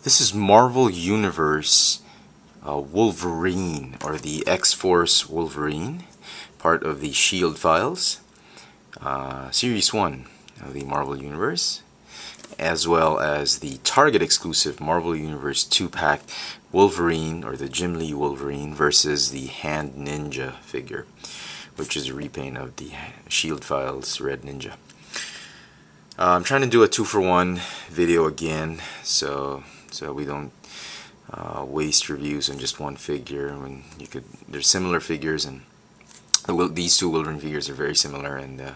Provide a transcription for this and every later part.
This is Marvel Universe Wolverine, or the X-Force Wolverine, part of the Shield files, Series 1 of the Marvel Universe, as well as the Target exclusive Marvel Universe 2-pack Wolverine, or the Jim Lee Wolverine, versus the Hand Ninja figure, which is a repaint of the Shield files Red Ninja. I'm trying to do a 2-for-1 video again, so we don't waste reviews on just one figure. When there's similar figures, and these two Wolverine figures are very similar, and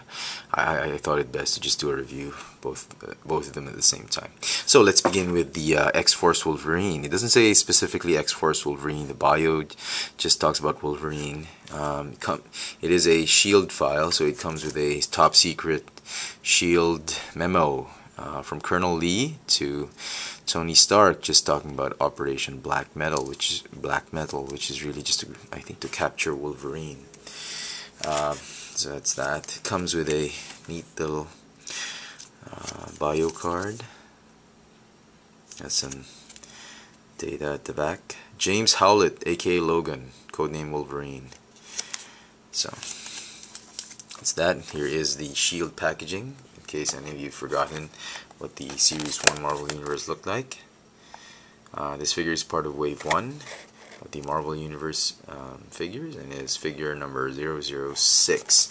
I thought it best to just do a review both of them at the same time. So let's begin with the X-Force Wolverine. It doesn't say specifically X-Force Wolverine. The bio just talks about Wolverine. It is a Shield file, so it comes with a top secret Shield memo from Colonel Lee to Tony Stark, just talking about Operation Black Metal, which is really just I think to capture Wolverine. So that's that. It comes with a neat little bio card. Has some data at the back. James Howlett, aka Logan, codename Wolverine. So that's that. Here is the Shield packaging, in case any of you have forgotten what the Series 1 Marvel Universe looked like. This figure is part of Wave 1 of the Marvel Universe figures, and is figure number 006.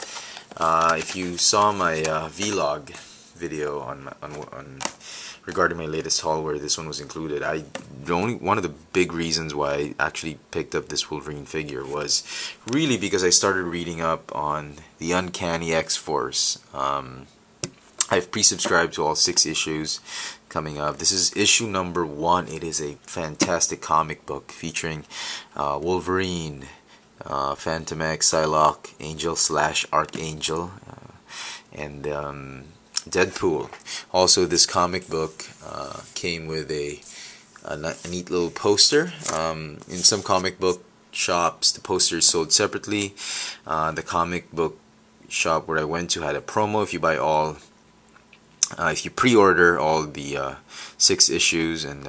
If you saw my vlog video on regarding my latest haul where this one was included, one of the big reasons why I actually picked up this Wolverine figure was really because I started reading up on the Uncanny X-Force. I've pre-subscribed to all 6 issues coming up. This is issue number 1. It is a fantastic comic book featuring Wolverine, Phantom X, Psylocke, Angel / Archangel, and Deadpool. Also, this comic book came with a neat little poster. In some comic book shops, the poster is sold separately. The comic book shop where I went to had a promo. If you pre-order all the 6 issues and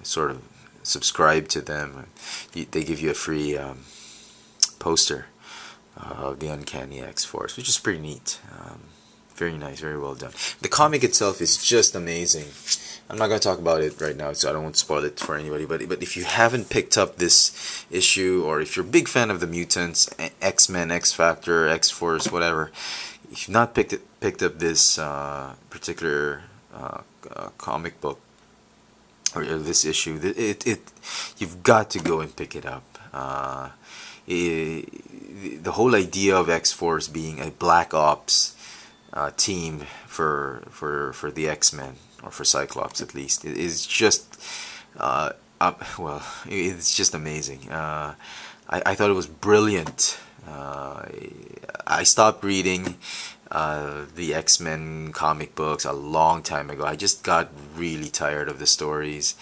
sort of subscribe to them, they give you a free poster of the Uncanny X-Force, which is pretty neat. Very nice, very well done. The comic itself is just amazing. I'm not going to talk about it right now, so I don't want to spoil it for anybody. But if you haven't picked up this issue, or if you're a big fan of the mutants, X-Men, X-Factor, X-Force, whatever, if you've not picked up this particular comic book or this issue, you've got to go and pick it up. The whole idea of X-Force being a Black Ops team for the X-Men, or for Cyclops at least, is just well, it's just amazing. I thought it was brilliant. I stopped reading the X-Men comic books a long time ago. I just got really tired of the stories.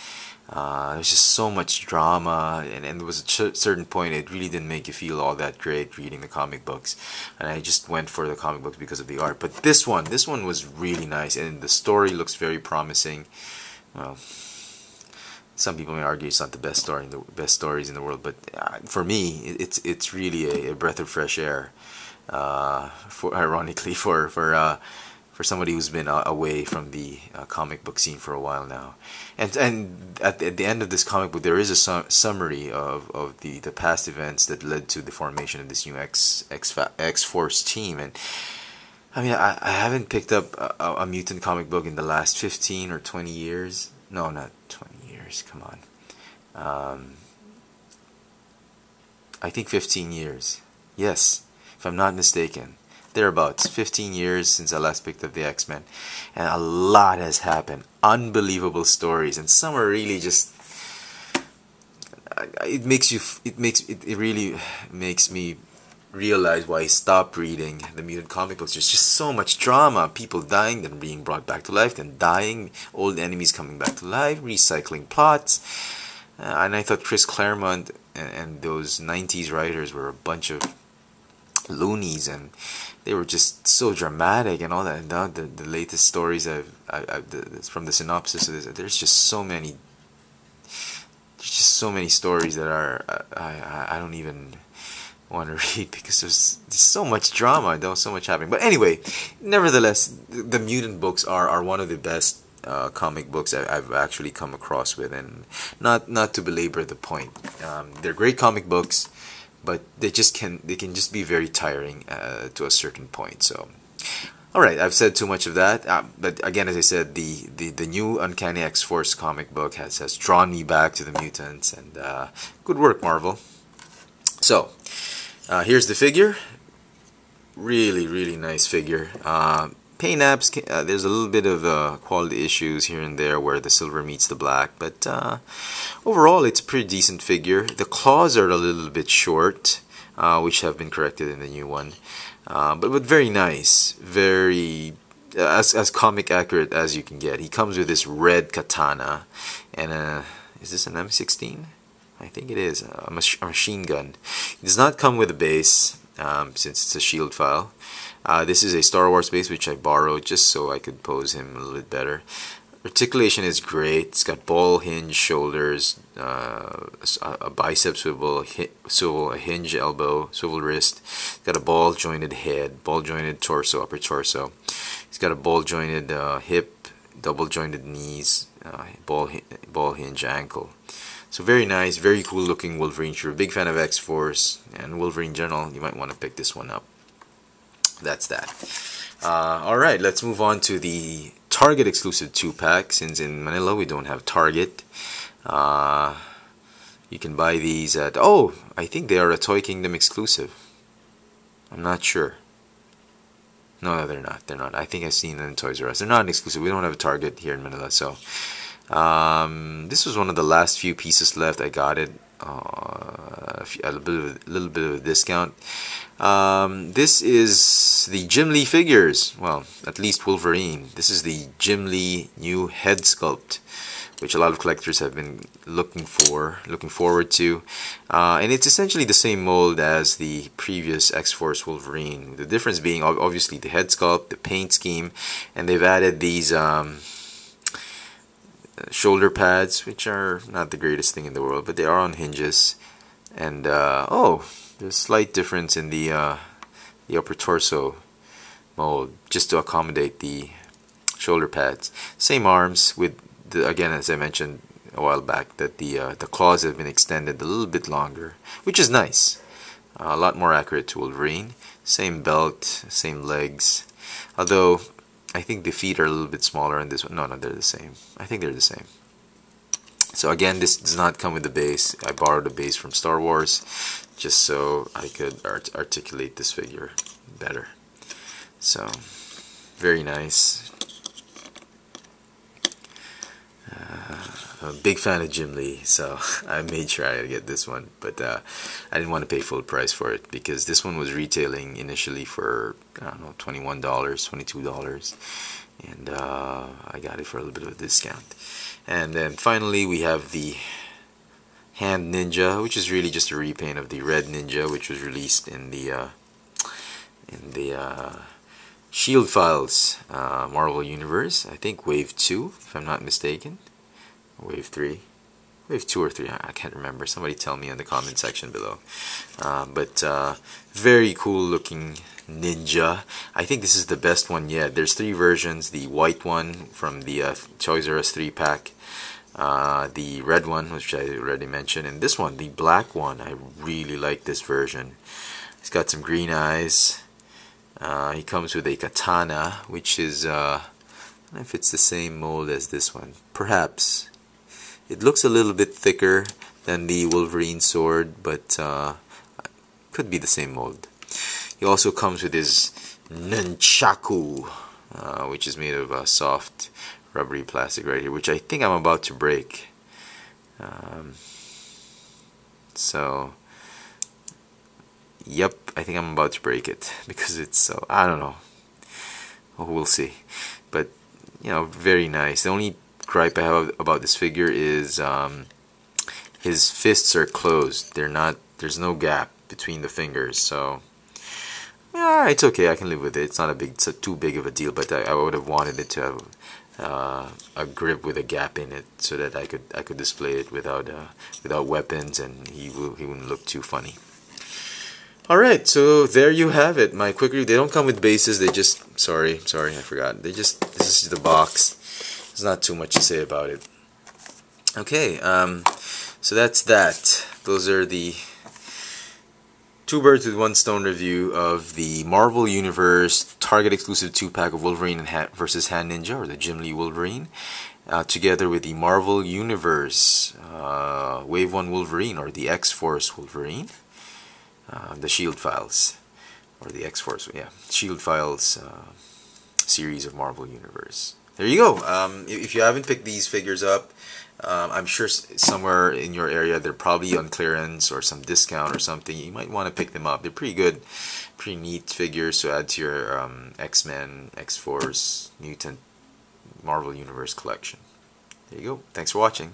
There's just so much drama, and there was a certain point it really didn't make you feel all that great reading the comic books, and I just went for the comic books because of the art. But this one was really nice, and the story looks very promising. Well, some people may argue it's not the best stories in the world, but for me, it's really a breath of fresh air. Ironically, for somebody who's been away from the comic book scene for a while now, and at the end of this comic book, there is a summary of the past events that led to the formation of this new X-Force team. And I mean, I haven't picked up a mutant comic book in the last 15 or 20 years. No, not 20 years. Come on. I think 15 years. Yes, if I'm not mistaken. Thereabouts. 15 years since I last picked up the X-Men, and a lot has happened. Unbelievable stories, and some are really just. It really makes me realize why I stopped reading the mutant comic books. There's just so much drama. People dying, then being brought back to life, then dying. Old enemies coming back to life. Recycling plots. And I thought Chris Claremont and those 90s writers were a bunch of loonies, and they were just so dramatic and all that. And the latest stories from the synopsis of this, there's just so many stories that are I don't even want to read because there's so much drama. There was so much happening. But anyway, nevertheless, the mutant books are one of the best comic books I've actually come across with, and not to belabor the point, they're great comic books, but they can just be very tiring to a certain point. So, all right, I've said too much of that. But again, as I said, the new Uncanny X-Force comic book has drawn me back to the mutants, and good work, Marvel. So, here's the figure. Really nice figure. Paint apps, there's a little bit of quality issues here and there where the silver meets the black, but overall it's a pretty decent figure. The claws are a little bit short, which have been corrected in the new one, but very nice, very as comic accurate as you can get. He comes with this red katana, and is this an M16? I think it is a machine gun. It does not come with a base, since it's a shield file. This is a Star Wars base which I borrowed just so I could pose him a little bit better. Articulation is great. It's got ball hinge shoulders, a bicep swivel, a hinge elbow, swivel wrist. It's got a ball jointed head, ball jointed torso, upper torso. It's got a ball jointed hip, double jointed knees, ball hinge ankle. So very nice, very cool looking Wolverine. If you're a big fan of X-Force and Wolverine in general, you might want to pick this one up. That's that. Alright, let's move on to the Target exclusive 2-pack. Since in Manila we don't have Target, you can buy these at, oh, I think they are a Toy Kingdom exclusive. I'm not sure. No, they're not. They're not. I think I've seen them in Toys R Us. They're not an exclusive. We don't have a Target here in Manila, so this was one of the last few pieces left. I got it a little bit of a discount. This is the Jim Lee figures. Well, at least Wolverine. This is the Jim Lee new head sculpt, which a lot of collectors have been looking forward to. And it's essentially the same mold as the previous X-Force Wolverine. The difference being obviously the head sculpt, the paint scheme, and they've added these shoulder pads, which are not the greatest thing in the world, but they are on hinges. And oh, there's a slight difference in the upper torso mold, just to accommodate the shoulder pads. Same arms with the, again, as I mentioned a while back, that the claws have been extended a little bit longer, which is nice. A lot more accurate to Wolverine. Same belt, same legs. Although I think the feet are a little bit smaller in this one. No, they're the same. I think they're the same. So again, this does not come with the base. I borrowed a base from Star Wars just so I could articulate this figure better. So, very nice. I'm a big fan of Jim Lee, so I made sure I would get this one, but I didn't want to pay full price for it because this one was retailing initially for, I don't know, $21, $22, and I got it for a little bit of a discount. And then finally we have the Hand Ninja, which is really just a repaint of the Red Ninja, which was released in the Shield Files Marvel Universe. I think Wave 2, if I'm not mistaken. Wave 3. Wave 2 or 3, I can't remember. Somebody tell me in the comment section below. But very cool looking ninja. I think this is the best one yet. There's 3 versions. The white one from the Toys R Us 3-pack. The red one, which I already mentioned. And this one, the black one. I really like this version. He's got some green eyes. He comes with a katana, which is, I don't know if it's the same mold as this one. Perhaps. It looks a little bit thicker than the Wolverine sword, but could be the same mold. He also comes with his nunchaku, which is made of soft, rubbery plastic right here, which I think I'm about to break. So, yep, I think I'm about to break it because it's so, I don't know. We'll see. But, you know, very nice. The only gripe I have about this figure is his fists are closed. They're not, there's no gap between the fingers, so Yeah, it's okay. I can live with it. It's not a big, too big of a deal. But I would have wanted it to have a grip with a gap in it, so that I could display it without weapons, and he wouldn't look too funny. All right, so there you have it. My quick review. They don't come with bases. They just sorry, I forgot. This is the box. There's not too much to say about it. Okay, so that's that. Those are the two birds with one stone review of the Marvel Universe Target exclusive 2-pack of Wolverine versus Hand Ninja, or the Jim Lee Wolverine, together with the Marvel Universe Wave 1 Wolverine, or the X-Force Wolverine, the Shield Files, or the X-Force, yeah, Shield Files series of Marvel Universe. There you go. If you haven't picked these figures up, I'm sure somewhere in your area they're probably on clearance or some discount or something. You might want to pick them up. They're pretty good, pretty neat figures to add to your X-Men, X-Force, Mutant, Marvel Universe collection. There you go. Thanks for watching.